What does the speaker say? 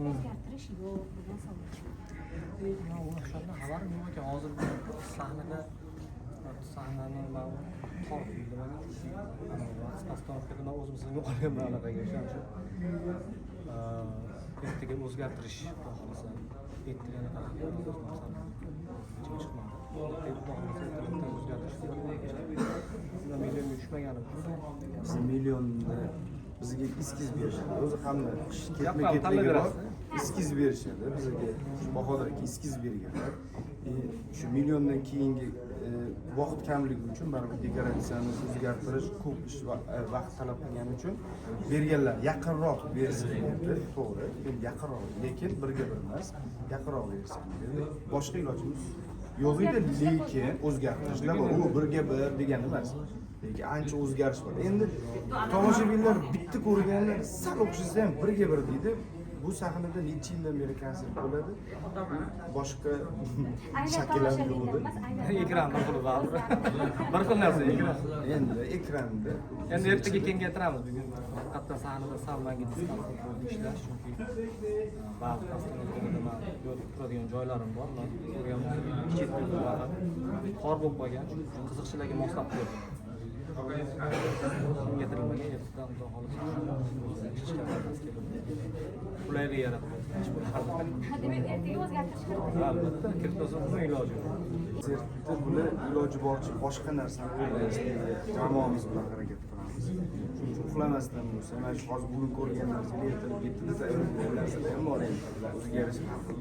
o'zgartirish yo'q degan savol chiqdi. O'shandan xabarim yo'q ekan. Hozir sahnada sahnani man qor filmini postanovkada o'zim sizga qolganman anaqaga o'shaning uchun ertaga o'zgartirish xohlasa ertaga million tushmaganim biz millionni bizga eskiz berishadi. O'zi hamma ketma-ketligi bor. Eskiz berishadi. Bizga Bahodir aka eskiz berganlar. Shu milliondan keyingi vaqt kamligi uchun baribir dekoratsiyani o'zgartirish ko'p ish vaqt talab qilgani uchun berganlar yaqinroq bersa dedi. To'g'ri, yaqinroq, lekin birga bir emas, yaqinroq bersa dedi. Boshqa ilojimiz yo'q edi, lekin o'zgartirishlar bor. U birga bir degani emas. Lekin ancha o'zgarish bor. Endi tomoshabinlar bitta ko'rganlar sal o'xshasa ham birga bir deydi. Bu sahnada necha yildan beri konsert bo'ladi? Boshqa shakllanib bo'ldi. Ekranda qilib bir xil narsa ekran. Endi ekranda. Endi ertaga kengaytiramiz bugun. Hatto sahnada salmanga diskomfort bo'ldi ishlash chunki ba'zi postanovkalarda turadigan joylarim bor. Kichik qor bo'lib qolgan. Qiziqchilarga moslab qo'ydim. Getirilmagan yerdan xudo xohlasa qulaylik yaratdi. Demak, ertaga o'zgartirish kerak. Albatta, kiritmasa iloji yo'q. Konsertda buni iloji boricha boshqa narsani o'ylashga jamoamiz bilan harakat qilamiz. Shuning uchun uxlamasdan bo'lsa, mana shu hozir bugun ko'rgan narsalar ertalab 7da tayyorlangan narsalar ham bor endi. O'ziga yarasha har xil